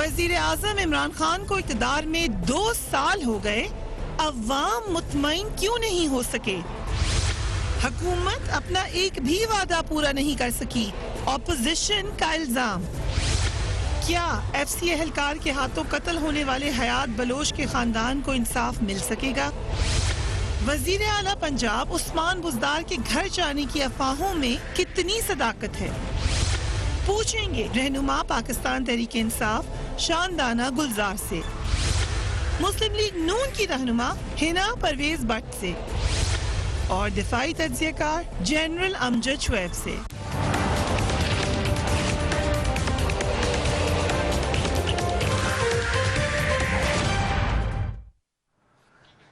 वजीर आजम इमरान खान को इक़्तिदार में 2 साल हो गए, अवाम मुतमईन क्यों नहीं हो सके? हुकूमत अपना एक भी वादा पूरा नहीं कर सकी, ऑपोजिशन का इल्जाम। क्या एफसी एहलकार के हाथों कत्ल होने वाले हयात बलोच के खानदान को इंसाफ मिल सकेगा? वजीर आला पंजाब उस्मान बुज़दार के घर जाने की अफवाहों में कितनी सदाकत है? पूछेंगे रहनुमा पाकिस्तान तहरीक इंसाफ शानदाना गुलजार से, मुस्लिम लीग नून की रहनुमा हिना परवेज भट्ट से और दिफाई तज्ज़ियाकार जनरल अमजद शुएब से।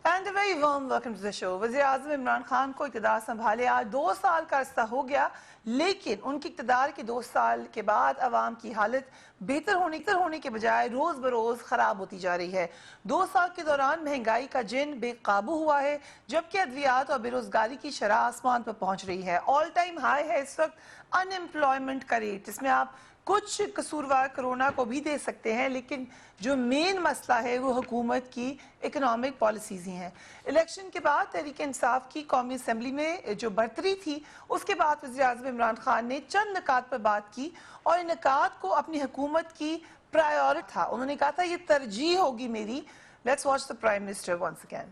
And a very warm welcome to the show. वज़ीर आज़म इमरान खान को इक़्तिदार संभाले आज 2 साल का अरसा हो गया, लेकिन उनकी इक़्तिदार के 2 साल के बाद अवाम की हालत बेहतर होने के बजाय रोज़ बरोज़ ख़राब होती जा रही है। 2 साल के दौरान महंगाई का जिन बेकाबू हुआ है, जबकि अद्वियात और बेरोज़गारी की शरह आसमान पर पहुँच रही है। ऑल टाइम हाई है इस वक्त अनएम्प्लॉयमेंट का रेट, जिसमें आप कुछ कसूरवार कोरोना को भी दे सकते हैं, लेकिन जो मेन मसला है वो हुकूमत की इकोनॉमिक पॉलिसीज़ ही हैं। इलेक्शन के बाद तहरीक इंसाफ की कौमी असम्बली में जो बरतरी थी, उसके बाद वज़ीर आज़म इमरान खान ने चंद निकात पर बात की और इन निकात को अपनी हुकूमत की प्रायोरिटी था। उन्होंने कहा था ये तरजीह होगी मेरी। Let's watch the prime minister once again.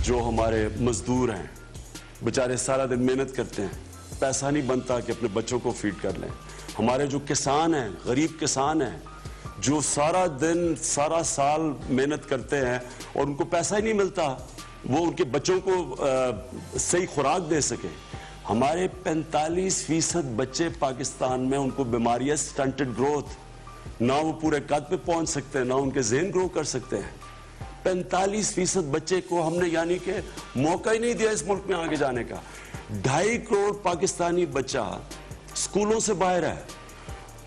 जो हमारे मजदूर हैं बेचारे सारा दिन मेहनत करते हैं, पैसा नहीं बनता कि अपने बच्चों को फीड कर लें। हमारे जो किसान हैं, गरीब किसान हैं, जो सारा दिन सारा साल मेहनत करते हैं और उनको पैसा ही नहीं मिलता वो उनके बच्चों को सही खुराक दे सके। हमारे 45% बच्चे पाकिस्तान में उनको बीमारियां स्टंटेड ग्रोथ, ना वो पूरे कद पे पहुंच सकते हैं, ना उनके ज़हन ग्रो कर सकते हैं। 45% बच्चे को हमने यानी कि मौका ही नहीं दिया इस मुल्क में आगे जाने का। 2.5 करोड़ पाकिस्तानी बच्चा स्कूलों से बाहर है।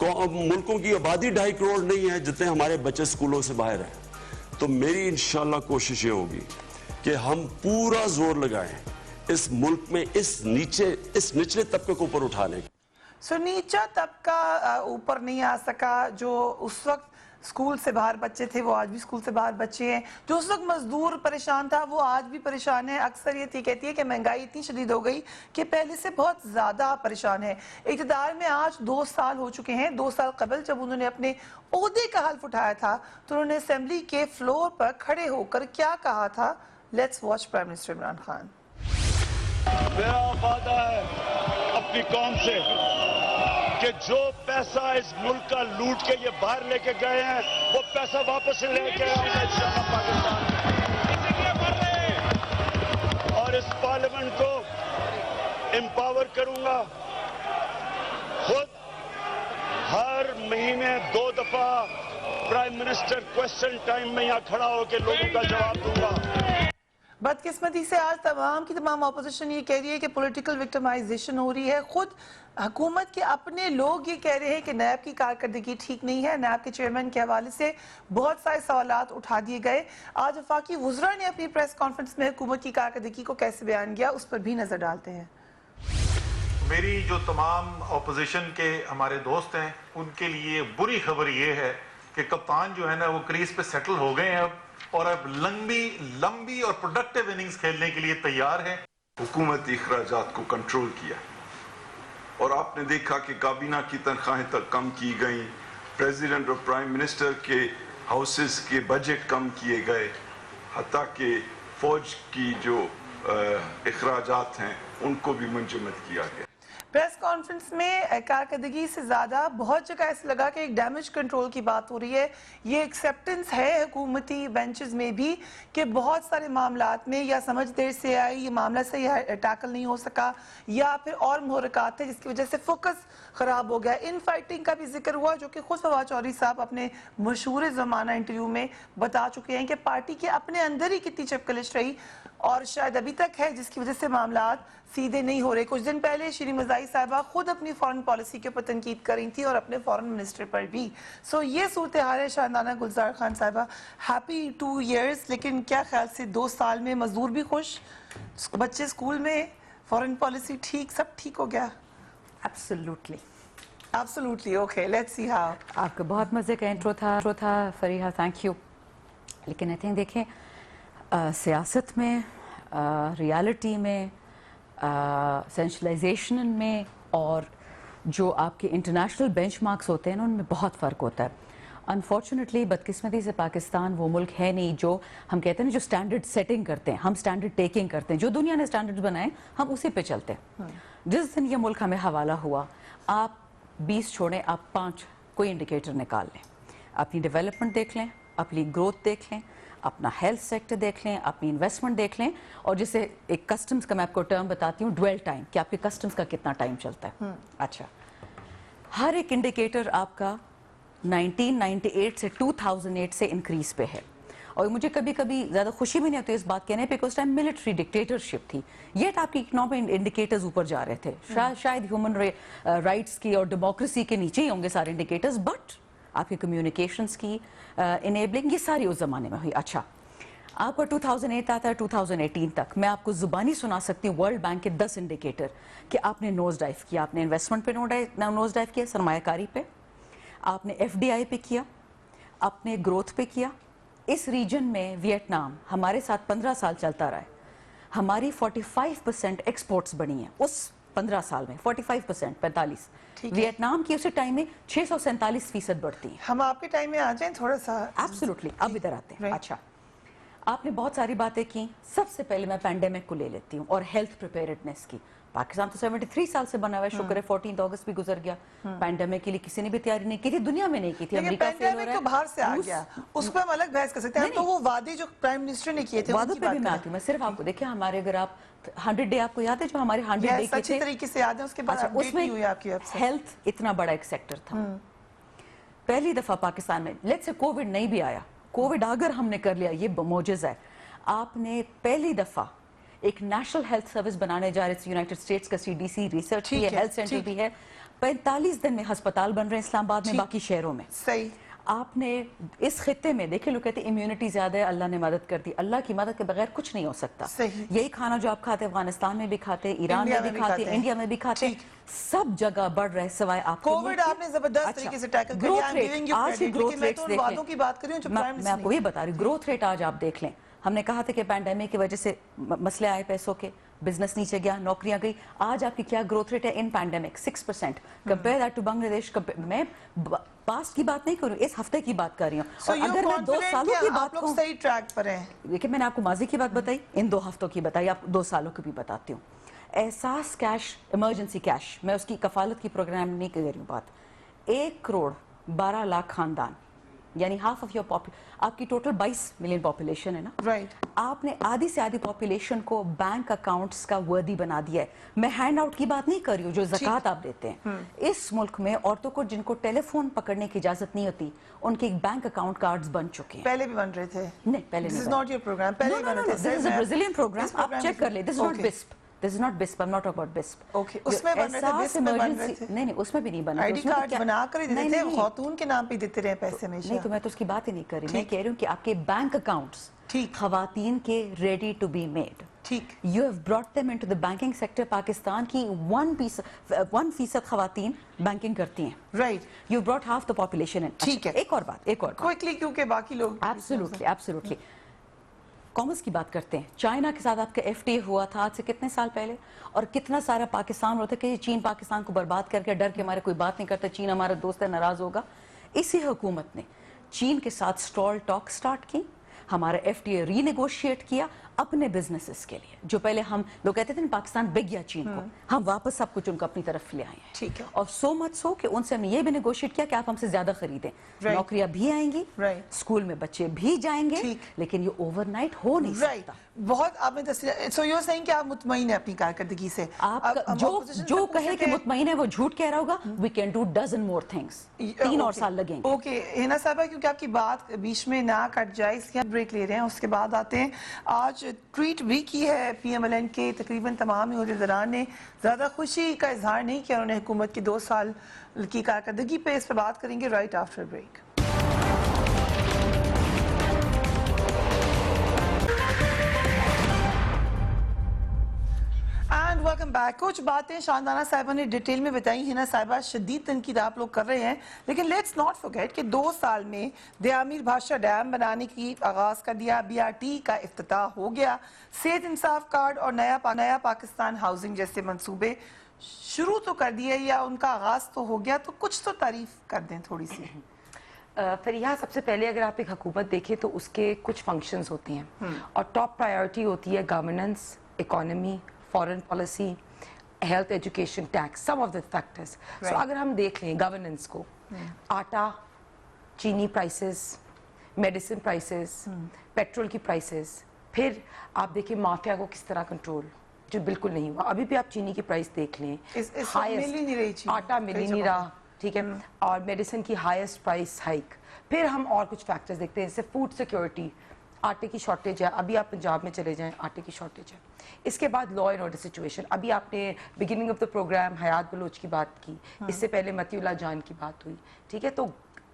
मुल्कों की आबादी 2.5 करोड़ नहीं है जितने हमारे बच्चे स्कूलों से बाहर हैं। तो मेरी इंशाल्लाह कोशिश ये होगी कि हम पूरा जोर लगाएं इस मुल्क में इस निचले तबके को ऊपर उठाने की। सो नीचा तबका ऊपर नहीं आ सका। जो उस वक्त स्कूल से बाहर बच्चे थे वो आज भी स्कूल से बाहर बच्चे हैं। जो उस वक्त मजदूर परेशान था वो आज भी परेशान है। अक्सरियत ये कहती है कि महंगाई इतनी शदीद हो गई कि पहले से बहुत ज़्यादा परेशान है। इक़्तिदार में आज 2 साल हो चुके हैं। 2 साल कबल जब उन्होंने अपने ओहदे का हल्फ उठाया था तो उन्होंने असेंबली के फ्लोर पर खड़े होकर क्या कहा था? Let's watch prime minister Imran Khan. मेरा वादा है अपनी कौम से कि जो पैसा इस मुल्क का लूट के ये बाहर लेके गए हैं वो पैसा वापस लेके पाकिस्तान और इस पार्लियामेंट को एम्पावर करूंगा। खुद हर महीने 2 दफा प्राइम मिनिस्टर क्वेश्चन टाइम में यहाँ खड़ा होकर लोगों का जवाब दूंगा। बदकिस्मती से आज तमाम अपोजिशन ये कह रही है कि पॉलिटिकल विक्टिमाइजेशन हो रही है। खुद हुकूमत के अपने लोग ये कह रहे हैं कि नैब की कारकर्दगी ठीक नहीं है। नैब के चेयरमैन के हवाले से बहुत सारे सवालात उठा दिए गए। आज वफाकी वुज़रा ने अपनी प्रेस कॉन्फ्रेंस में हुकूमत की कारकर्दगी को कैसे बयान किया, उस पर भी नजर डालते हैं। मेरी जो तमाम अपोजिशन के हमारे दोस्त हैं उनके लिए बुरी खबर ये है कि कप्तान जो है ना वो क्रीज पे सेटल हो गए हैं अब, और अब लंबी और प्रोडक्टिव इनिंग्स खेलने के लिए तैयार हैं। हुकूमती इखराजात को कंट्रोल किया और आपने देखा कि काबीना की तनख्वाहें तक कम की गई, प्रेसिडेंट और प्राइम मिनिस्टर के हाउसेस के बजट कम किए गए, हत्ता कि फौज की जो इखराजात हैं उनको भी मुंजमद किया गया। प्रेस कॉन्फ्रेंस में कारकर्दगी से ज़्यादा बहुत जगह ऐसा लगा कि एक डैमेज कंट्रोल की बात हो रही है। ये एक्सेप्टेंस है हुकूमती बेंचेस में भी कि बहुत सारे मामलात में या समझ देर से आई, ये मामला सही टैकल नहीं हो सका, या फिर और मुहरकात थे जिसकी वजह से फोकस ख़राब हो गया। इन फाइटिंग का भी जिक्र हुआ जो कि खुद फवाद चौधरी साहब अपने मशहूर ज़माना इंटरव्यू में बता चुके हैं कि पार्टी के अपने अंदर ही कितनी चपकलिश रही और शायद अभी तक है, जिसकी वजह से मामलात सीधे नहीं हो रहे। कुछ दिन पहले श्री मज़ाई साहिबा खुद अपनी फॉरेन पॉलिसी के ऊपर तनकीद कर रही थी और अपने फॉरेन मिनिस्टर पर भी। सो ये सूरत हाल है। शानदाना गुलजार खान साहिबा, हैप्पी 2 years, लेकिन क्या ख्याल से 2 साल में मजदूर भी खुश, बच्चे स्कूल में, फॉरेन पॉलिसी ठीक, सब ठीक हो गया? Absolutely Absolutely. Okay, let's see how. आपका बहुत मज़े का इंट्रो था फरीहा, थैंक यू. लेकिन आई थिंक देखें सियासत में, रियलिटी में, सेंशलाइजेशन में और जो आपके इंटरनेशनल बेंचमार्क्स होते हैं ना, उनमें बहुत फ़र्क होता है. अनफॉर्चुनेटली बदकिस्मती से पाकिस्तान वो मुल्क है नहीं जो हम कहते हैं ना, जो स्टैंडर्ड सेटिंग करते हैं, हम स्टैंडर्ड टेकिंग करते हैं. जो दुनिया ने स्टैंडर्ड बनाए हम उसी पे चलते हैं. जिस दिन ये मुल्क हमें हवाला हुआ, आप 20 छोड़ें, आप 5 कोई इंडिकेटर निकाल लें. अपनी डेवलपमेंट देख लें, अपनी ग्रोथ देख लें, अपना हेल्थ सेक्टर देख लें, अपनी इन्वेस्टमेंट देख लें, और जिसे एक कस्टम्स का मैं आपको टर्म बताती हूँ, ड्वेल टाइम, कि आपके कस्टम्स का कितना टाइम चलता है. अच्छा, हर एक इंडिकेटर आपका 1998 से 2008 से इंक्रीज पे है. और मुझे कभी कभी ज़्यादा खुशी भी नहीं होती इस बात कहने पे कि उस टाइम मिलिट्री डिक्टेटरशिप थी, ये आपकी इकोनॉमिक इंडिकेटर्स ऊपर जा रहे थे. शायद ह्यूमन राइट्स की और डेमोक्रेसी के नीचे ही होंगे सारे इंडिकेटर्स, बट आपकी कम्युनिकेशंस की इनेबलिंग ये सारी उस ज़माने में हुई. अच्छा, आपका 2008 आता है 2018 तक, मैं आपको ज़ुबानी सुना सकती हूँ वर्ल्ड बैंक के 10 इंडिकेटर कि आपने नोज डाइव किया. आपने इन्वेस्टमेंट पे नोज डाइव किया, सरमायाकारी पे, आपने FDI पे किया, आपने ग्रोथ पे किया. इस रीजन में वियतनाम हमारे साथ 15 साल चलता रहा है. हमारी 45% एक्सपोर्ट्स बनी हैं उस 15 साल में. 45%, 45. वियतनाम की उसी टाइम में 647% बढ़ती है. हम आपके टाइम में आ जाएं थोड़ा सा. एब्सोल्युटली. अब इधर आते हैं. Right. अच्छा, आपने बहुत सारी बातें की. सबसे पहले मैं पैंडेमिक को ले लेती हूँ और हेल्थ प्रिपेयर्डनेस की. पाकिस्तान तो 73 साल से बना हुआ है, शुक्र है 14 अगस्त भी गुजर गया. पैंडेमिक के लिए किसी ने भी तैयारी नहीं की थी, दुनिया में नहीं की थी. लेकिन अमेरिका फेल हो पैंडेमिक रहा तो है, बाहर से आ रूस- गया, उस पर हम अलग बहस कर सकते हैं. हम तो वो वादे जो प्राइम मिनिस्टर ने किए थे वादों उनकी पे भी बात मैं कर आती हूँ. मैं सिर्फ आपको देखिए, हमारे अगर आप 100 डे, आपको याद है जो हमारे 100 डे Yes, के अच्छी थे, तरीके से याद है. उसके बाद अच्छा, अपडेट नहीं हुई आपकी उसमें वेबसाइट. हेल्थ इतना बड़ा एक सेक्टर था. पहली दफा पाकिस्तान में, लेट्स से कोविड नहीं भी आया, कोविड अगर हमने कर लिया, ये मोजिज़ा है. आपने पहली दफा एक नेशनल हेल्थ सर्विस बनाने जा रहे थे. यूनाइटेड स्टेट्स का CDC रिसर्च ठीक भी है, है, हेल्थ सेंटर ठीक. भी है. 45 दिन में अस्पताल बन रहे हैं इस्लामाबाद में, ठीक. बाकी शहरों में. सही. आपने इस खित्ते में देखिए, लोग कहते हैं इम्यूनिटी ज्यादा है, अल्लाह ने मदद कर दी. अल्लाह की मदद के बगैर कुछ नहीं हो सकता. सही. यही खाना जो आप खाते हैं अफगानिस्तान में भी खाते हैं, ईरान इंडिया में में भी भी खाते खाते हैं, हैं. इंडिया में भी खाते हैं. सब जगह बढ़ रहे सिवाय आपके कोविड मुल्क के. आपने जबरदस्त अच्छा, तरीके से टैकल कर growth लिया. I'm rate, giving you आज की credit, growth लेकिन मैं rates तो उन देख लें. वादों की बात कर रही हूँ जो प्राइम मैं आपको ये बता रही हूँ, ग्रोथ रेट आज आप देख लें. हमने कहा था कि पैंडेमिक की वजह से मसले आए पैसों के, बिजनेस नीचे गया, नौकरियां गई. आज आपकी क्या ग्रोथ रेट है in pandemic? 6%. Compare that to Bangladesh. मैं पास्ट की बात नहीं कर रही हूँ, इस हफ्ते की बात कर रही हूँ. So और you're अगर मैं 2 confident सालों कि की आप बात लोग कहूँ, सही ट्रैक पर हैं. देखिए मैंने आपको माजी की बात बताई, इन 2 हफ्तों की बताई, आप 2 सालों की भी बताती हूँ. एहसास कैश, इमरजेंसी कैश, मैं उसकी कफालत की प्रोग्राम नहीं कर रही हूँ बात. 1 करोड़ 12 लाख खानदान, यानी हाफ ऑफ योर आपकी टोटल 22 मिलियन पॉपुलेशन है ना. राइट. आपने आधी से आधी पॉपुलेशन को बैंक अकाउंट्स का वर्दी बना दिया है. मैं हैंड आउट की बात नहीं कर रही हूँ, जो ज़कात आप देते हैं. इस मुल्क में औरतों को जिनको टेलीफोन पकड़ने की इजाजत नहीं होती, उनके बैंक अकाउंट कार्ड्स बन चुके हैं. पहले भी बन रहे थे. नहीं, पहले This नहीं is बने. not your program. पहले No, भी no, बने no, थे. no. This is a Brazilian program. This आप program चेक कर ले. This is not Okay. BISP. This is not BISP. I'm not talking about BISP. Okay. उसमें बन रहे थे, BISP में बन रहे थे. नहीं, उसमें भी नहीं बना. आईडी कार्ड बना कर ही देते थे, नहीं, खातून के नाम पे देते रहे पैसे नहीं, हमेशा. तो मैं तो उसकी बात ही नहीं कर रही. मैं ठीक. कह रही हूँ कि आपके बैंक अकाउंट्स ठीक. खवातीन के रेडी टू बी मेड. ठीक. You have brought them into the banking sector. Pakistan की 1% खवातीन बैंकिंग करती हैं. Right. You brought half the population in. ठीक है. एक और बात. क्विकली क्योंकि बाकी लोग. एब्सोल्युटली. कॉमर्स की बात करते हैं. चाइना के साथ आपका FTA हुआ था आज से कितने साल पहले, और कितना सारा पाकिस्तान होता है कि चीन पाकिस्तान को बर्बाद करके डर के हमारे कोई बात नहीं करता, चीन हमारा दोस्त है, नाराज होगा. इसी हुकूमत ने चीन के साथ स्टॉल टॉक स्टार्ट की, हमारा FTA रीनेगोशिएट किया अपने बिजनेसेस के लिए. जो पहले हम लोग कहते थे ना पाकिस्तान बिक गया चीन को, हम वापस सब कुछ उनको अपनी तरफ ले आए हैं. ठीक है. और सो मच सो कि उनसे हमने ये भी नेगोशिएट किया कि आप हमसे ज्यादा खरीदें. Right. नौकरियां भी आएंगी, Right. स्कूल में बच्चे भी जाएंगे, ठीक. लेकिन ये ओवरनाइट हो नहीं राइट. सकता. बहुत आपने तस्वीर. सो यू सेइंग कि आप मुतमईन हैं अपनी कारकर्दगी से. आप जो कहे कि मुतमईन है वो झूठ कह रहा होगा. We can do dozen more things. 3 और साल लगेंगे. ओके हिना साहबा, क्योंकि आपकी बात बीच में ना कट जाए इसलिए हम ब्रेक ले रहे हैं. उसके बाद आते हैं. आज ट्वीट भी की है PMLN के तकरीबन तमाम अहदेदारान ने. ज़्यादा खुशी का इजहार नहीं किया उन्होंने हुकूमत की 2 साल की कारकर्दगी पे. इस पर बात करेंगे right after break. And welcome back. कुछ बातें शानदाना साहिबा ने डिटेल में बताई है ना साहिबा, शदीद तनकीद आप लोग कर रहे हैं, लेकिन लेट्स नॉट फॉरगेट कि 2 साल में दयामीर भाषा डैम बनाने की आगाज कर दिया, BRT का इफ्तिताह हो गया, सेहत इंसाफ कार्ड और नया पाकिस्तान हाउसिंग जैसे मंसूबे शुरू तो कर दिए या उनका आगाज तो हो गया, तो कुछ तो तारीफ कर दें थोड़ी सी। फरिया, सबसे पहले अगर आप एक हुकूमत देखें तो उसके कुछ फंक्शंस होते हैं और टॉप प्रायोरिटी होती है governance, economy, foreign policy, health, education, tax, some of the factors. So अगर हम देख लें गवर्नेंस को, आटा, चीनी प्राइसेस, मेडिसिन प्राइसेस, पेट्रोल की प्राइसेस, फिर आप देखिए माफिया को किस तरह कंट्रोल, जो बिल्कुल नहीं हुआ। अभी भी आप चीनी की प्राइस देख लें, इस वक्त मिल ही नहीं रही चीनी, आटा मिल ही नहीं रहा, ठीक है, और मेडिसिन की हाईएस्ट प्राइस हाइक। फिर हम और कुछ फैक्टर्स देखते हैं, जैसे फूड सिक्योरिटी, आटे की शॉर्टेज है, अभी आप पंजाब में चले जाएं आटे की शॉर्टेज है। इसके बाद लॉ एंड ऑर्डर सिचुएशन, अभी आपने beginning of the program Hayat Baloch की बात की, इससे पहले मतीउल्लाह जान की बात हुई, ठीक है। तो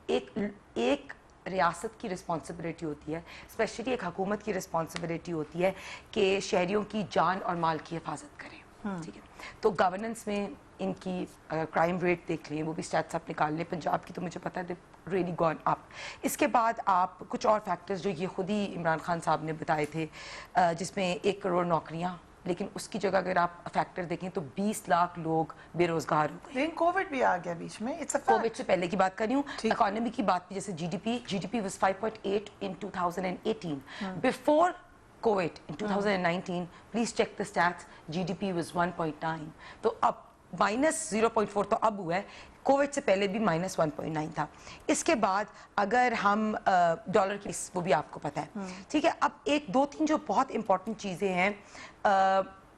एक रियासत की रिस्पॉन्सिबिलिटी होती है, स्पेशली एक हुकूमत की रिस्पॉन्सिबिलिटी होती है कि शहरियों की जान और माल की हिफाजत करें, ठीक है। तो गवर्नेंस में इनकी क्राइम रेट देख लें, वो भी स्टैट्स आप निकाल लें, पंजाब की तो मुझे पता है रियली गॉन अप। इसके बाद आप कुछ और फैक्टर्स जो ये खुद ही इमरान खान साहब ने बताए थे, जिसमें 1 करोड़ नौकरियां, लेकिन उसकी जगह अगर आप फैक्टर देखें तो 20 लाख लोग बेरोजगार हो गए। लेकिन कोविड भी आ गया बीच में, इट्स अ फैक्ट। कोविड से पहले की बात कर रही हूँ, इकोनॉमी की बात की, जैसे GDP was 5.8 in 2018, before COVID in 2019, please check the stats, GDP was 1.9, तो अब -0.4 तो अब हुआ है, कोविड से पहले भी -1.9 था। इसके बाद अगर हम डॉलर की, वो भी आपको पता है, ठीक है। अब 1, 2, 3 जो बहुत इंपॉर्टेंट चीज़ें हैं,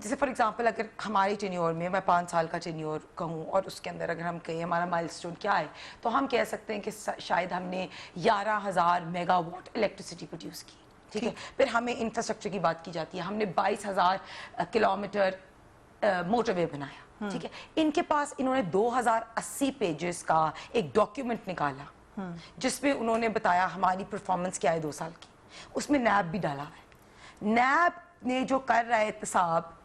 जैसे फॉर एग्जांपल अगर हमारे टेन्योर में, मैं 5 साल का टेन्योर कहूँ और उसके अंदर अगर हम कहें हमारा माइलस्टोन क्या है, तो हम कह सकते हैं कि शायद हमने 11,000 मेगावाट इलेक्ट्रिसिटी प्रोड्यूस की, ठीक है। फिर हमें इंफ्रास्ट्रक्चर की बात की जाती है, हमने 22,000 किलोमीटर मोटरवे बनाया, ठीक है। इनके पास इन्होंने 2080 पेजेस का एक डॉक्यूमेंट निकाला जिसमें उन्होंने बताया हमारी परफॉर्मेंस क्या है 2 साल की, उसमें नैब भी डाला है। नैब ने जो कर रहा है एहतसाब,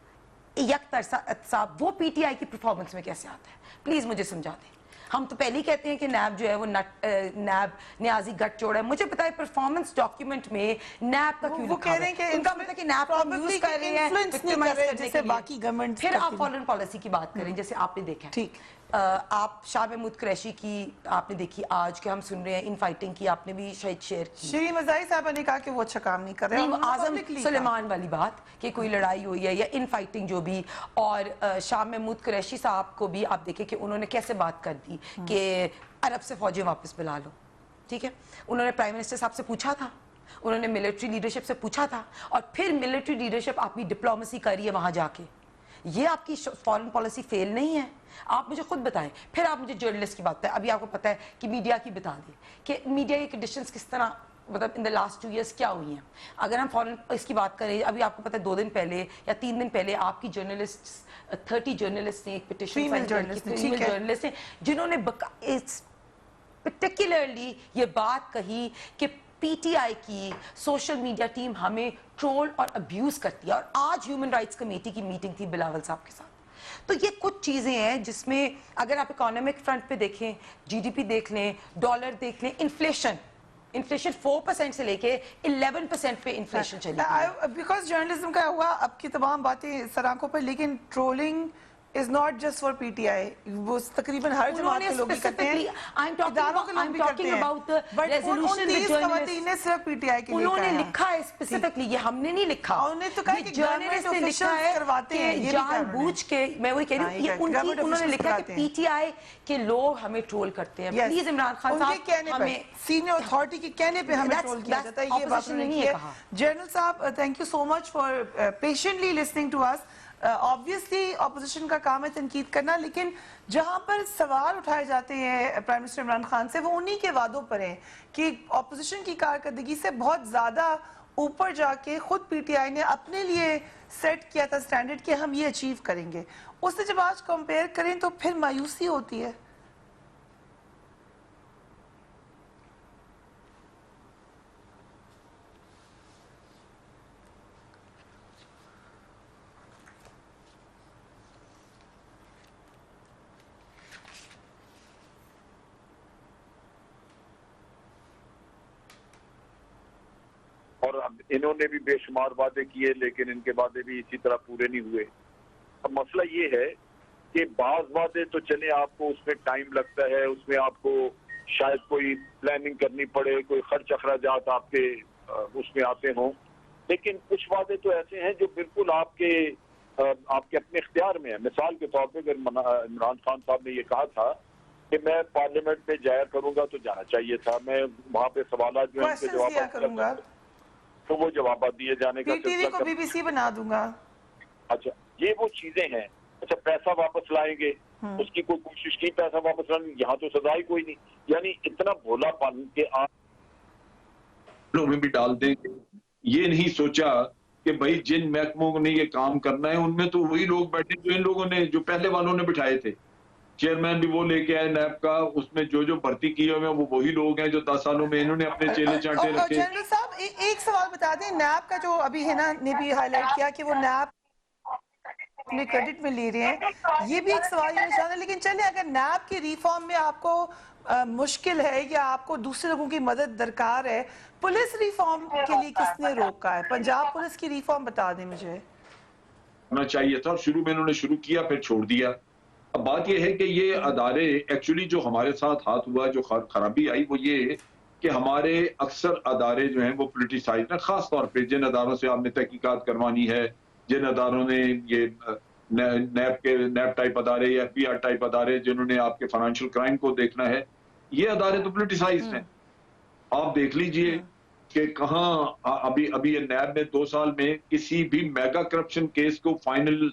एहतसाब, वो पीटीआई की परफॉर्मेंस में कैसे आता है, प्लीज मुझे समझा दें। हम तो पहले ही कहते हैं कि नैब जो है वो नैब न्याजी गठजोड़ है, मुझे पता है परफॉर्मेंस डॉक्यूमेंट में नैब का क्यों वो कह रहे हैं कि उनका मतलब कि नैब को हम यूज कर रहे हैं victimize करने के लिए। बाकी गवर्नमेंट। फिर आप फॉरेन पॉलिसी की बात करें, जैसे आपने देखा, ठीक, आप शाह महमूद कुरैशी की आपने देखी, आज के हम सुन रहे हैं इन फाइटिंग की, आपने भी शायद शेयर की। श्री मज़ाही साहब ने कहा कि वो अच्छा काम नहीं कर रहे हैं, आजम सुलेमान वाली बात कि कोई लड़ाई हुई है या इन फाइटिंग जो भी, और शाह महमूद कुरैशी साहब को भी आप देखें कि उन्होंने कैसे बात कर दी कि अरब से फौजी वापस बुला लो, ठीक है। उन्होंने प्राइम मिनिस्टर साहब से पूछा था, उन्होंने मिलिट्री लीडरशिप से पूछा था, और फिर मिलिट्री लीडरशिप आपकी डिप्लोमेसी करी है वहां जाके। ये आपकी फॉरेन पॉलिसी फेल नहीं है? आप मुझे खुद बताएं। फिर आप मुझे जर्नलिस्ट की बात बताएं। अभी आपको पता है कि मीडिया की बता दें कि मीडिया की कंडीशंस किस तरह, मतलब इन द लास्ट 2 years क्या हुई हैं। अगर हम फॉरेन इसकी बात करें, अभी आपको पता है 2 दिन पहले या 3 दिन पहले आपकी जर्नलिस्ट 30 जर्नलिस्ट ने एक पिटिशन फाइल की, फीमेल जर्नलिस्ट ने, जिन्होंने पर्टिकुलरली ये बात कही कि पीटीआई की सोशल मीडिया टीम हमें ट्रोल और अब्यूज करती है। और आज ह्यूमन राइट्स कमेटी की मीटिंग थी बिलावल साहब के साथ। तो ये कुछ चीजें हैं जिसमें अगर आप इकोनॉमिक फ्रंट पे देखें, जीडीपी देख लें, डॉलर देख लें, इन्फ्लेशन 4% से लेके 11% पे इन्फ्लेशन चली। बिकॉज जर्नलिज्म का हुआ, अब की तमाम बातें सराखों पर, लेकिन trolling is not just for PTI, वो तकरीबन हर जमात के लोग भी करते हैं, इदारों के लोग भी करते हैं, बट उन 30 ख़वातीन ने सिर्फ PTI के लिए उन्होंने लिखा है स्पेसिफिकली, ये हमने नहीं लिखा, उन्होंने तो कहा कि जर्नलिस्ट ने लिखा है करवाते हैं, ये जानबूझ के, मैं वही कह रही हूँ, ये उनकी, उन्होंने लिखा है कि PTI के लोग हमें ट्रोल करते हैं। प्लीज इमरान खान साहब, हमें सीनियर अथॉरिटी के कहने पे हमें ट्रोल किया जाता है, ये बात नहीं है। जनरल साहब, thank you so much for patiently listening to us. Obviously opposition का काम है तनकीद करना, लेकिन जहां पर सवाल उठाए जाते हैं प्राइम मिनिस्टर इमरान खान से, वो उन्हीं के वादों पर हैं कि ऑपोजिशन की कारकर्दगी से बहुत ज्यादा ऊपर जाके खुद पीटीआई ने अपने लिए सेट किया था स्टैंडर्ड कि हम ये अचीव करेंगे, उससे जब आज कंपेयर करें तो फिर मायूसी होती है। اور انہوں نے بھی بے شمار وعدے کیے لیکن ان کے وعدے بھی اسی طرح پورے نہیں ہوئے. اب مسئلہ یہ ہے کہ بعض وعدے تو چلے آپ کو اس میں ٹائم لگتا ہے, اس میں آپ کو شاید کوئی پلاننگ کرنی پڑے, کوئی خرچ اخراجات آپ کے اس میں آتے ہوں, لیکن کچھ وعدے تو ایسے ہیں جو بالکل آپ کے اپنے اختیار میں ہیں. مثال کے طور پہ اگر عمران خان صاحب نے یہ کہا تھا کہ میں پارلیمنٹ میں جایا کروں گا تو جانا چاہیے تھا, میں وہاں پہ سوالات جو ہیں ان کے جوابات کروں گا تو وہ جوابات دیے جانے کا ٹی وی کو بی بی سی بنا دوں گا. اچھا یہ وہ چیزیں ہیں. اچھا پیسہ واپس لائیں گے, اس کی کوئی کوشش کی پیسہ واپس لانے, یہاں تو سزا ہی کوئی نہیں. یعنی اتنا بھولا پن کہ آپ میں بھی ڈال دیں گے. یہ نہیں سوچا کہ بھائی جن محکموں نے یہ کام کرنا ہے ان میں تو وہی لوگ بیٹھے جو ان لوگوں نے جو پہلے والوں نے بٹھائے تھے. چیئرمین بھی وہ لے کے آئے نیب کا, اس میں جو بھرتی کیے ہوئے ہیں وہ وہی لوگ ہیں جو 10 سالوں میں انہوں نے اپنے چیلے چانٹے رکھے. جنرل صاحب ایک سوال بتا دیں, نیب کا جو ابھی ہے نا نے بھی ہائی لائٹ کیا کہ وہ نیب اپنے کریڈٹ میں لے رہے ہیں, یہ بھی ایک سوال یہ نشان ہے. لیکن چلیں اگر نیب کی ریفارم میں آپ کو مشکل ہے یا آپ کو دوسرے لوگوں کی مدد درکار ہے, پولیس ریفارم کے لیے کس نے روکا ہے؟ پنجاب پولیس کی ریفارم بتا دیں مجھے. ہونا چاہیے تھا, شروع میں انہوں نے شروع کیا پھر چھوڑ دیا. اب بات یہ ہے کہ یہ ادارے ایکچولی جو ہمارے ساتھ ہاتھ ہوا, جو خرابی آئی وہ یہ کہ ہمارے اکثر ادارے جو ہیں وہ پولیٹیسائز ہیں, خاص طور پہ جن اداروں سے آپ نے تحقیقات کروانی ہے, جن اداروں نے یہ نیب ٹائپ ادارے یا ایف بی آر ٹائپ ادارے جنہوں نے آپ کے فائنینشیل کرائم کو دیکھنا ہے, یہ ادارے تو پولیٹیسائز ہیں. آپ دیکھ لیجئے کہ کہاں ابھی نیب نے 2 سال میں کسی بھی میگا کرپشن کیس کو فائنل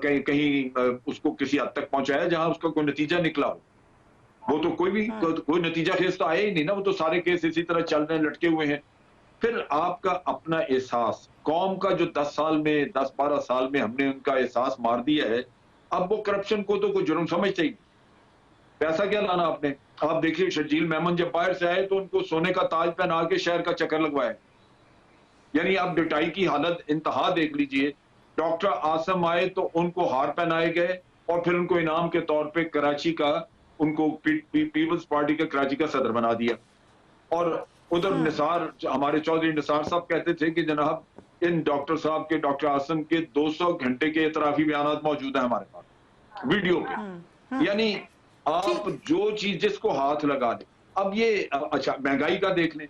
کہیں اس کو کسی حد تک پہنچایا جہاں اس کا کوئی نتیجہ نکلا ہو. وہ تو کوئی نتیجہ خیز تو آیا ہی نہیں نا, وہ تو سارے کیس اسی طرح چل رہے ہیں, لٹکے ہوئے ہیں. پھر آپ کا اپنا احساس, قوم کا جو 10-12 سال میں ہم نے ان کا احساس مار دیا ہے, اب وہ کرپشن کو تو کوئی جرم سمجھتے ہی. پیسہ کیا لانا آپ نے؟ آپ دیکھیے شرجیل میمن جب باہر سے آئے تو ان کو سونے کا تاج پہنا کے شہر کا چکر لگوایا. یعنی آپ ڈٹائی کی حالت انتہا دیکھ لیجئے. ڈاکٹر عاصم آئے تو ان کو ہار پہنائے گئے اور پھر ان کو انعام کے طور پہ کراچی کا, ان کو پیپلز پارٹی کا کراچی کا صدر بنا دیا. اور ادھر نثار, ہمارے چودھری نثار صاحب کہتے تھے کہ جناب ان ڈاکٹر صاحب کے, ڈاکٹر عاصم کے 200 گھنٹے کے اعترافی بیانات موجود ہیں ہمارے پاس ویڈیو پہ. یعنی آپ جو چیز جس کو ہاتھ لگا دیں. اب یہ اچھا مہنگائی کا دیکھ لیں.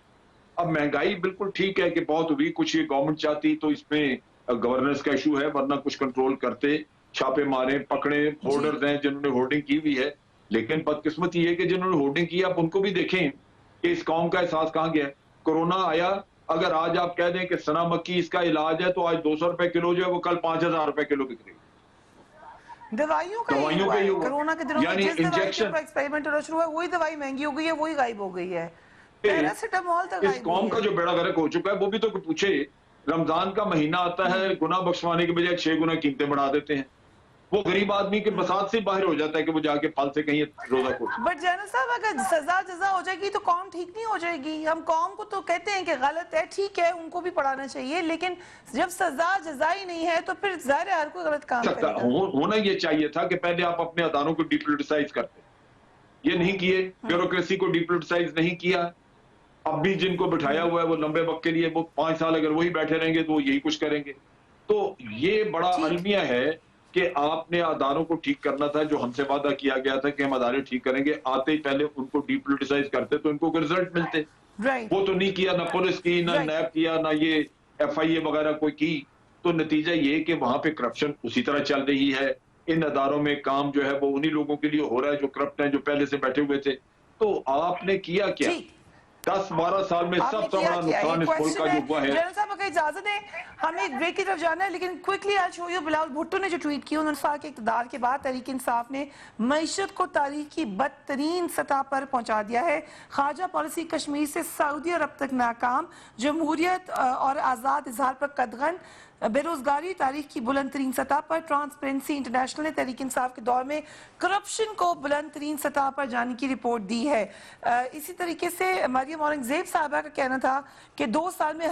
اب مہنگائی بالکل ٹھیک ہے کہ بہت ہوئی, کچھ یہ گورنمنٹ چاہتی تو اس میں گورننس کا ایشو ہے, ورنہ کچھ کنٹرول کرتے, چھاپے مارے, پکڑے. ہولڈرز ہیں جنہوں نے ہولڈنگ کی ہوئی ہے, لیکن بدقسمت یہ ہے کہ جنہوں نے ہولڈنگ کی آپ ان کو بھی دیکھیں کہ اس قوم کا احساس کہاں گیا. کورونا آیا, اگر آج آپ کہہ دیں کہ سنا مکی اس کا علاج ہے تو آج 200 روپے کلو جو ہے وہ کل 5000 روپے کلو بک رہی ہے. دوائیوں کا ہی ہوا ہے. کورونا کے دنوں میں جس دوائی کے اوپر ایکسپیریمنٹ ہونا شروع ہوا ہے وہی دوائی مہنگی ہو گئی ہے, وہی غائب ہو گئی ہے. پیراسیٹامول تک اس قوم کا جو بیڑا غرق ہو چکا ہے وہ بھی تو پوچھے. رمضان کا مہینہ آتا ہے, گناہ بخشوانے کے بجائے 6 گنا قیمتیں بڑھا دیتے ہیں. وہ غریب آدمی کے بساط سے باہر ہو جاتا ہے کہ وہ جا کے پھل سے کہیں روزہ کھول. بٹ جنرل صاحب اگر سزا جزا ہو جائے گی تو قوم ٹھیک نہیں ہو جائے گی. ہم قوم کو تو کہتے ہیں کہ غلط ہے, ٹھیک ہے ان کو بھی پڑھانا چاہیے, لیکن جب سزا جزا ہی نہیں ہے تو پھر ظاہر ہے ہر کوئی غلط کام کرے گا. ہونا یہ چاہیے تھا کہ پہلے آپ اپنے اداروں کو ڈیپولیٹیسائز کرتے. یہ نہیں کیے, بیوروکریسی کو ڈیپولیٹیسائز نہیں کیا. اب بھی جن کو بٹھایا ہوا ہے وہ لمبے وقت کے لیے, وہ 5 سال اگر وہی بیٹھے رہیں گے تو وہ یہی کچھ کریں گے. تو یہ بڑا المیہ ہے کہ آپ نے اداروں کو ٹھیک کرنا تھا. جو ہم سے وعدہ کیا گیا تھا کہ ہم ادارے ٹھیک کریں گے, آتے ہی پہلے ان کو ڈیپولیٹیسائز کرتے تو ان کو رزلٹ ملتے. وہ تو نہیں کیا, نہ پولیس کی, نہ نیب کیا, نہ یہ ایف آئی اے وغیرہ کوئی کی. تو نتیجہ یہ کہ وہاں پہ کرپشن اسی طرح چل رہی ہے. ان اداروں میں کام جو ہے وہ انہی لوگوں کے لیے ہو رہا ہے جو کرپٹ ہیں, جو پہلے سے بیٹھے ہوئے تھے. تو آپ نے کیا 10-12 سال میں سب سے بڑا نقصان اس ملک کا جو ہوا ہے. جنرل صاحب اگر اجازت دیں ہمیں ایک بریک کی طرف جانا ہے, لیکن کوئکلی آج شو یو بلاول بھٹو نے جو ٹویٹ کی, انہوں نے کہا کہ اقتدار کے بعد تحریک انصاف نے معیشت کو تاریخ کی بدترین سطح پر پہنچا دیا ہے. خارجہ پالیسی کشمیر سے سعودی عرب تک ناکام, جمہوریت اور آزاد اظہار پر قدغن, बेरोजगारी तारीख की बुलंद तरीन सतह पर, ट्रांसपेरेंसी इंटरनेशनल ने तहरीक इंसाफ के दौर में करप्शन को बुलंद तरीन सतह पर जाने की रिपोर्ट दी है। इसी तरीके से मरियम औरंगजेब साहबा का कहना था कि 2 साल में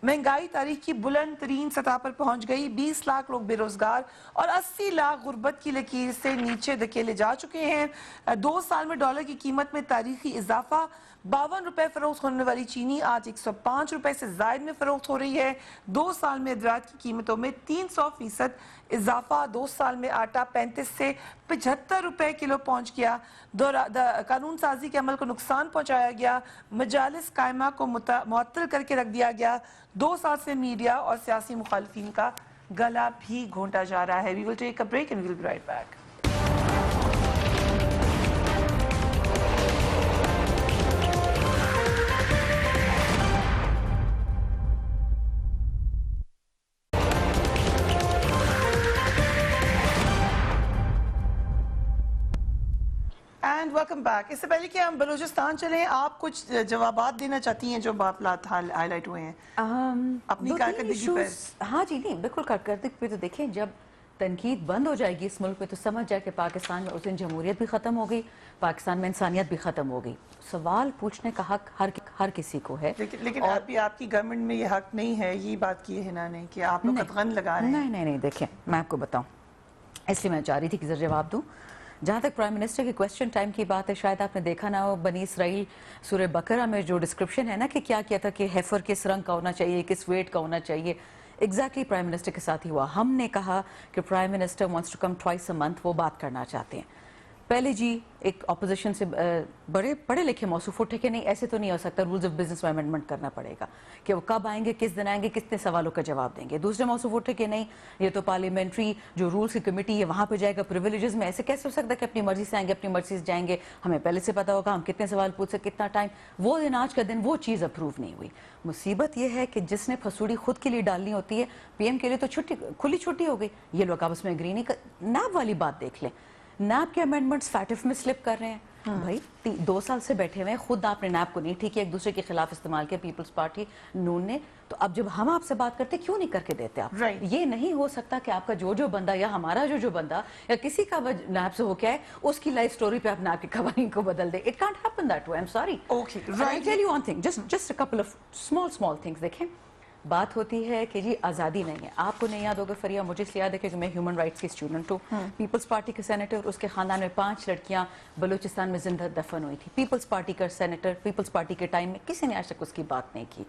महंगाई तारीख की बुलंद तरीन सतह पर पहुंच गई। 20 लाख लोग बेरोजगार और 80 लाख गुर्बत की लकीर से नीचे धकेले जा चुके हैं। 2 साल में डॉलर की कीमत में तारीखी इजाफा, 52 रुपए फरोख्त होने वाली चीनी आज 105 रुपए से जायद में फरोख्त हो रही है। 2 साल में अदराज की कीमतों में 300% इजाफा। 2 साल में आटा 35 से 75 रुपए किलो पहुंच गया। कानून साजी के अमल को नुकसान पहुंचाया गया। मजालिस कायमा को मुअत्तल करके रख दिया गया। 2 साल से मीडिया और सियासी मुखालिफिन का गला भी घोंटा जा रहा है। We will take a break and we will be right back. And welcome back. इससे पहले कि हम बलूचिस्तान चलें, आप कुछ जवाबात देना चाहती हैं जो मामलात हाईलाइट हुए हैं अपनी कारकर्दगी पर? हाँ जी, नहीं बिल्कुल कारकर्दगी पे तो देखें, जब तनकीद बंद हो जाएगी इस मुल्क में तो समझ जाए कि पाकिस्तान में उस दिन जमहूरियत भी ख़त्म हो गई, पाकिस्तान में इंसानियत भी ख़त्म हो गई। सवाल पूछने का हक हर किसी को है। लेकिन आपकी गवर्नमेंट में ये हक नहीं है, ये बात की है ना नहीं कि आप लोग कतगन लगा रहे हैं। नहीं, देखें मैं आपको बताऊं, इसलिए मैं चाह रही थी कि जरा जवाब दूं। जहाँ तक प्राइम मिनिस्टर की क्वेश्चन टाइम की बात है, शायद आपने देखा ना हो बनी इसराइल सूरह बकरा में जो डिस्क्रिप्शन है ना कि क्या किया था कि हेफर किस रंग का होना चाहिए, किस वेट का होना चाहिए, एग्जैक्टली प्राइम मिनिस्टर के साथ ही हुआ। हमने कहा कि prime minister wants to come twice a month, वो बात करना चाहते हैं। पहले जी एक अपोजिशन से बड़े पढ़े लिखे मौसूफ उठे कि नहीं ऐसे तो नहीं हो सकता, रूल्स ऑफ बिजनेस में अमेंडमेंट करना पड़ेगा कि वो कब आएंगे, किस दिन आएंगे, कितने सवालों का जवाब देंगे। दूसरे मौसूफ उठे कि नहीं ये तो पार्लियामेंट्री जो रूल्स की कमेटी है वहाँ पे जाएगा, प्रिविलेजेस में ऐसे कैसे हो सकता है कि अपनी मर्जी से आएंगे, अपनी मर्जी से जाएंगे, हमें पहले से पता होगा हम कितने सवाल पूछ सकते, कितना टाइम। वो दिन आज का दिन वो चीज़ अप्रूव नहीं हुई। मुसीबत ये है कि जिसने फसूड़ी खुद के लिए डालनी होती है, पीएम के लिए तो छुट्टी खुली छुट्टी हो गई, ये लोग आपस में एग्री नहीं कर। नैब वाली बात देख लें, नैब के अमेंडमेंट्स फैटिफ में स्लिप कर रहे हैं। भाई 2 साल से बैठे हुए हैं, खुद आपने नैब को नहीं ठीक है, एक दूसरे के खिलाफ इस्तेमाल किया पीपल्स पार्टी नून ने, तो अब जब हम आपसे बात करते क्यों नहीं करके देते आप? ये नहीं हो सकता कि आपका जो बंदा या हमारा जो बंदा या किसी का नैब से हो क्या है उसकी लाइफ स्टोरी पे आप नैब के कवानीन को बदल दे। It can't happen that way, I am sorry. I tell you one thing, just a couple of small things. देखें, बात होती है कि जी आज़ादी नहीं है। आपको नहीं याद होगा फरिया, मुझे इसलिए याद है कि मैं ह्यूमन राइट्स की स्टूडेंट हूँ। पीपल्स पार्टी के सेनेटर, उसके खानदान में 5 लड़कियां बलूचिस्तान में जिंदा दफन हुई थी। पीपल्स पार्टी का सेनेटर, पीपल्स पार्टी के टाइम में किसी ने आज तक उसकी बात नहीं की।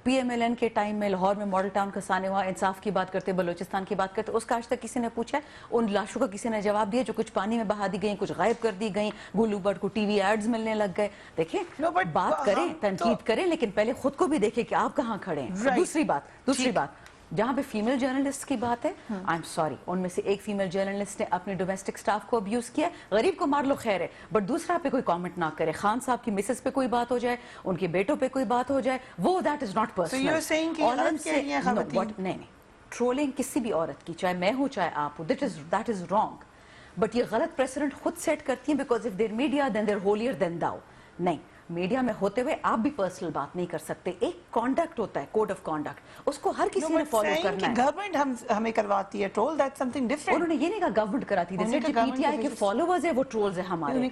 PMLN के टाइम में लाहौर में मॉडल टाउन का साने हुआ, इंसाफ की बात करते, बलूचिस्तान की बात करते, उसका आज तक किसी ने पूछा? उन लाशों का किसी ने जवाब दिया जो कुछ पानी में बहा दी गई, कुछ गायब कर दी गई, गुल्लू बर्ड को टीवी एड्स मिलने लग गए। देखें, बात करें, तनकीद करें, लेकिन पहले खुद को भी देखें कि आप कहाँ खड़े हैं। दूसरी बात जहाँ पे फीमेल जर्नलिस्ट की बात है, आई एम सॉरी, उनमें से एक फीमेल जर्नलिस्ट ने अपने डोमेस्टिक स्टाफ को अब्यूज किया। गरीब को मार लो खैर है, बट दूसरा पे कोई कमेंट ना करे। खान साहब की मिसेस पे कोई बात हो जाए, उनके बेटों पे कोई बात हो जाए, वो दैट इज नॉट पर्सनल। नहीं, ट्रोलिंग किसी भी औरत की, चाहे मैं हूँ चाहे आप हो, दैट इज रॉन्ग। बट ये गलत प्रेसिडेंट खुद सेट करती है, because if there media then their holier than thou. नहीं, मीडिया में होते हुए आप भी पर्सनल बात नहीं कर सकते। एक कॉन्डक्ट होता है, कोड ऑफ कॉन्डक्ट, उसको हर किसी ने फॉलो करना है। गवर्नमेंट हमें करवाती है ट्रोल, दैट्स समथिंग डिफरेंट। उन्होंने ये नहीं कहा गवर्नमेंट कराती है, जैसे पीटीआई के फॉलोअर्स है वो ट्रोल्स है हमारे।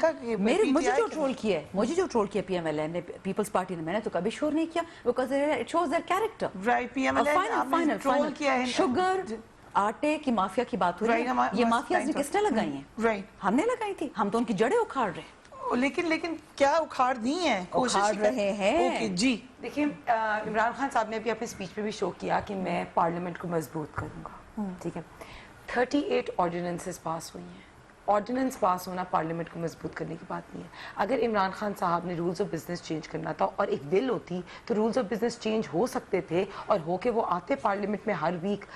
मुझे जो ट्रोल किया PMLN ने, पीपल्स पार्टी ने, मैंने तो कभी शोर नहीं किया, because it shows their character. Right, PMLN troll किया है। शुगर आटे की माफिया की बात हो रही है, ये माफिया किसने लगाई है? राइट, हमने लगाई थी, हम तो उनकी जड़ें उखाड़ रहे हैं। लेकिन क्या उखाड़ दी हैं? उखाड़ रहे हैं। ओके जी। देखिए, इमरान खान साहब ने भी अपने स्पीच में भी शो किया कि मैं पार्लियामेंट को मजबूत करूंगा। ठीक है, 38 ऑर्डिनेंसेस पास हुई हैं। ऑर्डिनेंस पास होना पार्लियामेंट को मजबूत करने की बात नहीं है। अगर इमरान खान साहब ने रूल्स ऑफ बिजनेस चेंज करना था और एक बिल होती तो रूल्स ऑफ बिजनेस चेंज हो सकते थे, और होके वो आते पार्लियामेंट में हर वीक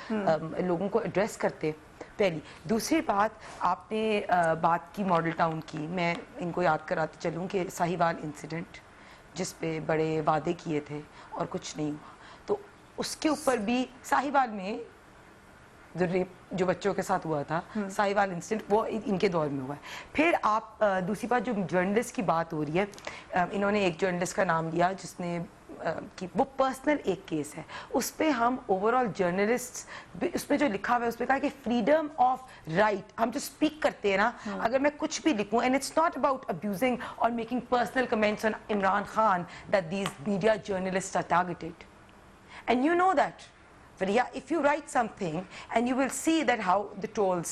लोगों को एड्रेस करते। पहली। दूसरी बात, आपने बात की मॉडल टाउन की, मैं इनको याद कराते चलूँ कि साहिवाल इंसिडेंट जिस पे बड़े वादे किए थे और कुछ नहीं हुआ, तो उसके ऊपर भी साहिवाल में जो रेप जो बच्चों के साथ हुआ था, साहिवाल इंसिडेंट, वो इनके दौर में हुआ है। फिर आप दूसरी बात, जो जर्नलिस्ट की बात हो रही है, इन्होंने एक जर्नलिस्ट का नाम लिया जिसने की वो पर्सनल एक केस है, उस पे हम ओवरऑल जर्नलिस्ट, उसमें जो लिखा हुआ है उसमें कहा कि फ्रीडम ऑफ राइट, हम जो स्पीक करते हैं ना, अगर मैं कुछ भी लिखूं, and it's not about abusing और making personal comments on Imran Khan, that these media journalists are targeted, and you know that. But yeah, if you write something and you will see that how the trolls,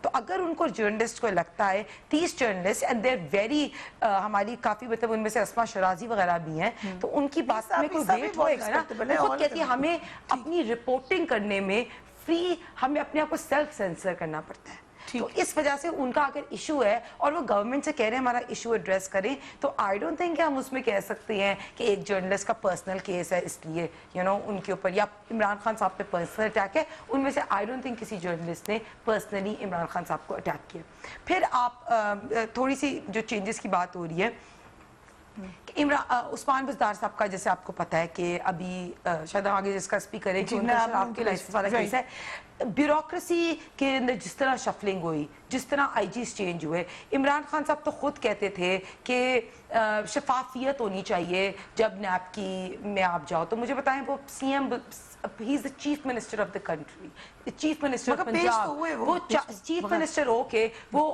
तो अगर उनको journalist को लगता है 30 journalist and there very, हमारी काफ़ी मतलब उनमें से अस्मा शराजी वगैरह भी हैं, तो उनकी बात में कोई वेट होएगा ना, वो खुद कहती है हमें अपनी रिपोर्टिंग करने में फ्री, हमें अपने आप को सेल्फ सेंसर करना पड़ता है. तो इस वजह से उनका अगर इशू है और वो गवर्नमेंट से कह रहे हैं हमारा इशू एड्रेस करें, तो आई डोंट थिंक हम उसमें कह सकते हैं कि एक जर्नलिस्ट का पर्सनल केस है इसलिए उनके ऊपर, या इमरान खान साहब पे पर्सनल अटैक है. उनमें से आई डोंट थिंक किसी जर्नलिस्ट ने पर्सनली इमरान खान साहब को अटैक किया. फिर आप थोड़ी सी जो चेंजेस की बात हो रही है, उस्मान बुज़दार साहब का जैसे आपको पता है कि अभी शायद आगे जिसका स्पीकर है कि उनका आपके लाइसेंस वाला केस है. ब्यूरोक्रेसी के अंदर जिस तरह शफलिंग हुई, जिस तरह आईजीज चेंज हुए, इमरान खान साहब तो खुद कहते थे कि शफाफियत होनी चाहिए जब नैब की में आप जाओ. तो मुझे बताएं, वो CM, he is the chief minister of the country, chief minister of Punjab, वो चीफ मिनिस्टर हो के वो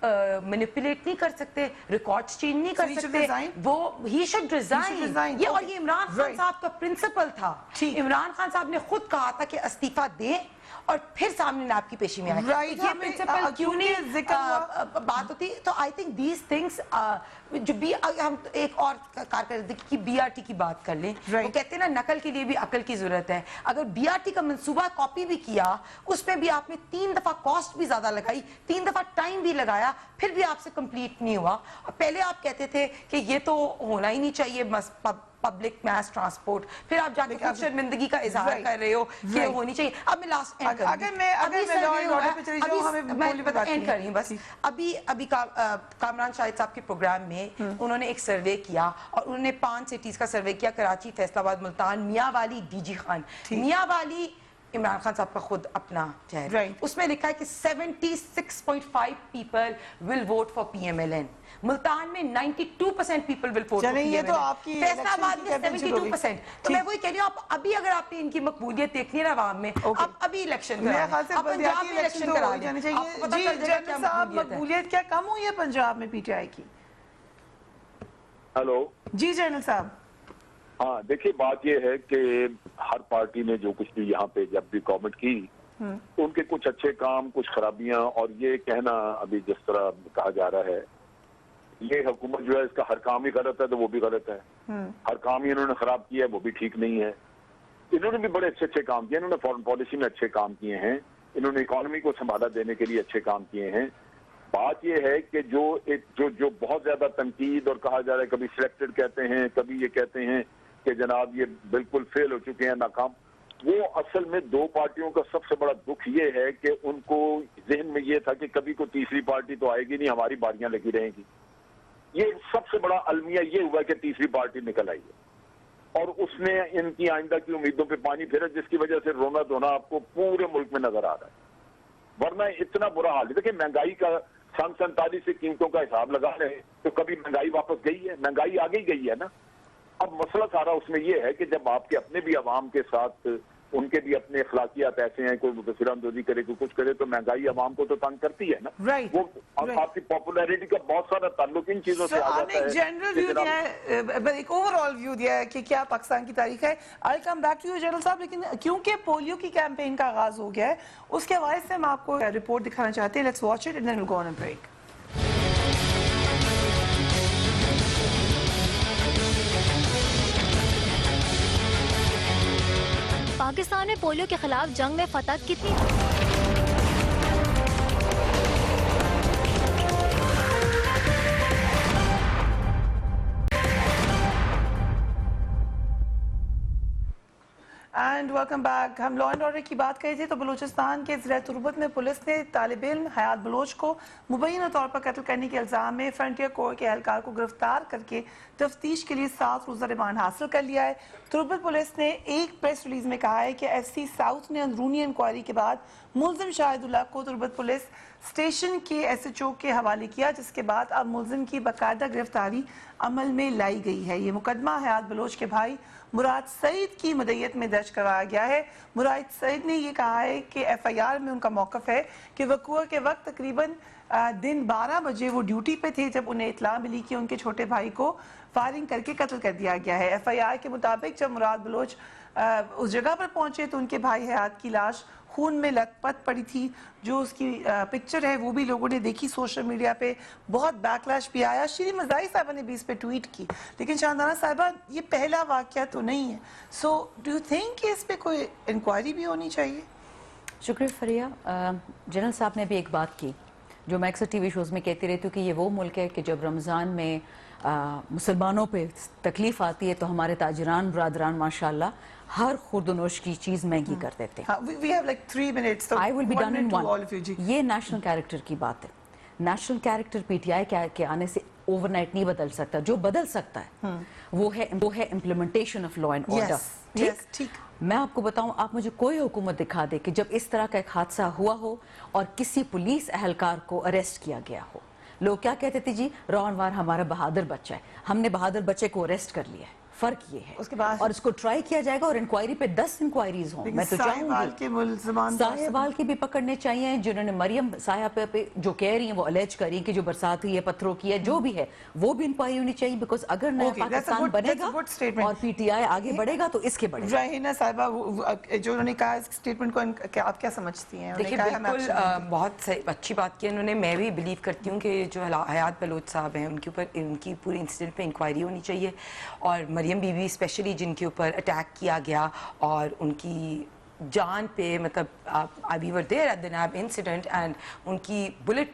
मैनिपुलेट नहीं कर सकते, रिकॉर्ड्स चेंज नहीं कर सकते, वो ही शुड रिजाइन. ये और ये इमरान खान साहब का प्रिंसिपल था. इमरान खान साहब ने खुद कहा था कि इस्तीफा दें और फिर सामने नैब की पेशी में आए. ये प्रिंसिपल क्यों नहीं बात होती. तो आई थिंक दीज थिंग्स जो भी, हम एक और कारकर्दगी की बीआरटी की बात कर लें, वो कहते हैं ना नकल के लिए भी अकल की जरूरत है. अगर बीआरटी का मंसूबा कॉपी भी किया, उसमें भी आपने 3 दफा कॉस्ट भी ज्यादा लगाई, 3 दफा टाइम भी लगाया, फिर भी आपसे कंप्लीट नहीं हुआ. पहले आप कहते थे कि ये तो होना ही नहीं चाहिए पब्लिक मैस ट्रांसपोर्ट, फिर आप जाके खुद शर्मिंदगी का इजहार कर रहे हो कि होनी चाहिए. अब मैं लास्ट एंड कर रही हूँ बस. अभी कामरान शाहिद साहब के प्रोग्राम में उन्होंने एक सर्वे किया और उन्होंने 5 सिटीज का सर्वे किया, कराची, फैसलाबाद, मुल्तान, मियांवाली, डीजी खान. मियांवाली इमरान खान साहब का खुद अपना शहर, उसमें लिखा है कि 76.5 people will vote for PMLN. Multan में 92% people will vote for PMLN. तो आपकी फैसलाबाद में 72%. तो मैं वही कह रही हूँ, आप अभी अगर आपने इनकी मकबूलियत देखनी है आवाम में, आप अभी इलेक्शन करा, आप पंजाब में इलेक्शन करा दें, आपको पता चल जाएगा क्या मकबूलियत क्या कम हुई है पंजाब में पीटीआई की. हेलो जी जनरल साहब. हाँ, देखिए बात ये है कि हर पार्टी ने जो कुछ भी यहाँ पे जब भी गवर्नमेंट की, उनके कुछ अच्छे काम, कुछ खराबियां, और ये कहना अभी जिस तरह कहा जा रहा है, ये हुकूमत जो है इसका हर काम ही गलत है, तो वो भी गलत है. हर काम ही इन्होंने खराब किया है, वो भी ठीक नहीं है. इन्होंने भी बड़े अच्छे अच्छे काम किए, इन्होंने फॉरेन पॉलिसी में अच्छे काम किए हैं, इन्होंने इकोनॉमी को संभाला देने के लिए अच्छे काम किए हैं. बात यह है कि जो बहुत ज्यादा तनकीद और कहा जा रहा है, कभी सिलेक्टेड कहते हैं, कभी ये कहते हैं कि जनाब ये बिल्कुल फेल हो चुके हैं, नाकाम. वो असल में 2 पार्टियों का सबसे बड़ा दुख ये है कि उनको जहन में ये था कि कभी कोई तीसरी पार्टी तो आएगी नहीं, हमारी बारियां लगी रहेंगी. ये सबसे बड़ा अलमिया ये हुआ कि तीसरी पार्टी निकल आई है और उसने इनकी आइंदा की उम्मीदों पे पानी फेरा, जिसकी वजह से रोना धोना आपको पूरे मुल्क में नजर आ रहा है. वरना इतना बुरा हाल है. देखिए महंगाई का 47 से कीमतों का हिसाब लगा रहे हैं, तो कभी महंगाई वापस गई है? महंगाई आगे गई है ना. अब मसला सारा उसमें यह है कि जब आपके अपने भी अवाम के साथ उनके भी अपने अखलाकियात ऐसे हैं, कोई फिरंदोजी करे, कोई कुछ करे, तो महंगाई अवाम को तो तंग करती है ना. वो आपकी पॉपुलैरिटी का बहुत सारा ताल्लुक इन चीजों से आ जाता है. जनरल व्यू दिया है, एक ओवरऑल व्यू दिया है कि क्या पाकिस्तान की तारीख है. I come back to you general साहब, लेकिन क्योंकि पोलियो की कैंपेन का आगाज हो गया है, उसके हवाले से हम आपको रिपोर्ट दिखाना चाहते हैं. Let's watch it and then will go on a break. Pakistan में पोलियो के खिलाफ जंग में फतह कितनी एंड वेलकम बैक. हम लॉ एंड ऑर्डर की बात करी थी, तो बलूचिस्तान के ज़िला तुर्बत में पुलिस ने तालिब इल्म हयात बलोच को मुबैना तौर पर कत्ल करने के इल्ज़ाम में फ्रंटियर कोर के एहलकार को गिरफ्तार करके तफ्तीश के लिए 7 रोज़ा रिमांड हासिल कर लिया है. तुर्बत पुलिस ने एक प्रेस रिलीज में कहा है कि FC साउथ ने अंदरूनी इंक्वायरी के बाद मुलजिम शाहिदुल्लाह को तुर्बत पुलिस स्टेशन के SHO के हवाले किया, जिसके बाद अब मुलजिम की बाकायदा गिरफ्तारी عمل میں لائی گئی ہے. یہ مقدمہ حیات بلوچ کے بھائی مراد سعید کی مدعیت میں درج کروایا گیا ہے. مراد سعید نے یہ کہا ہے کہ ایف آئی آر میں ان کا موقف ہے کہ وقوع کے وقت تقریباً دن 12 بجے وہ ڈیوٹی پہ تھے جب انہیں اطلاع ملی کہ ان کے چھوٹے بھائی کو فائرنگ کر کے قتل کر دیا گیا ہے. ایف آئی آر کے مطابق جب مراد بلوچ اس جگہ پر پہنچے تو ان کے بھائی حیات کی لاش خون میں لت پت پڑی تھی. جو اس کی پکچر ہے وہ بھی لوگوں نے دیکھی سوشل میڈیا پہ, بہت بیک لیش بھی آیا. شیریں مزاحی صاحبہ نے بھی اس پہ ٹویٹ کی. لیکن شاندانہ صاحبہ یہ پہلا واقعہ تو نہیں ہے, سو ڈو یو تھنک کہ اس پہ کوئی انکوائری بھی ہونی چاہیے؟ شکریہ فریہ. جنرل صاحب نے بھی ایک بات کی جو میں اکثر ٹی وی شوز میں کہتی رہتی ہوں کہ یہ وہ ملک ہے کہ جب رمضان میں مسلمانوں پہ تکلیف آتی ہے تو ہمارے تاجران برادران ماشاءاللہ ہر خورد و نوش کی چیز مہنگی کر دیتے ہیں. We have like 3 minutes, so I will be done in 1 minute to all one. of you, جی. یہ نیشنل کیریکٹر کی بات ہے. National character P T I کے آنے سے اوور نائٹ نہیں بدل سکتا. جو بدل سکتا ہے وہ ہے implementation of law and order. ٹھیک. میں آپ کو بتاؤں, آپ مجھے کوئی حکومت دکھا دے کہ جب اس طرح کا ایک حادثہ ہوا ہو اور کسی پولیس اہلکار کو اریسٹ کیا گیا ہو. لوگ کیا کہتے تھے, جی رونوار ہمارا بہادر بچہ ہے, ہم نے بہادر بچے کو اریسٹ کر لیا ہے. فرق یہ ہے اور اس کو ٹرائی کیا جائے گا اور انکوائری پہ 10 انکوائریز ہوں. میں تو چاہوں گی ساہیوال کی بھی پکڑنے چاہیے جنہوں نے مریم سایہ پہ جو کہہ رہی ہیں وہ الیج کر رہی ہیں کہ جو برسات ہوئی ہے پتھروں کی ہے جو بھی ہے وہ بھی انکوائری ہونی چاہیے. بیکاز اگر نیا پاکستان بنے گا اور پی ٹی آئی آگے بڑھے گا تو اس کے بڑھے گا. راہینہ صاحبہ جو انہوں نے کہا اس اسٹیٹمنٹ کو آپ کیا سمجھتی ہیں؟ دیکھیں بالکل بہت اچھی بات کی انہوں نے. میں بھی بلیو کرتی ہوں کہ جو حیات بلوچ صاحب ہیں ان کے اوپر ان کی پوری انسیڈنٹ پہ انکوائری ہونی چاہیے. اور مریم بی بی اسپیشلی جن کے اوپر اٹیک کیا گیا اور ان کی جان پہ مطلب we were there at the NAB incident and ان کی بلٹ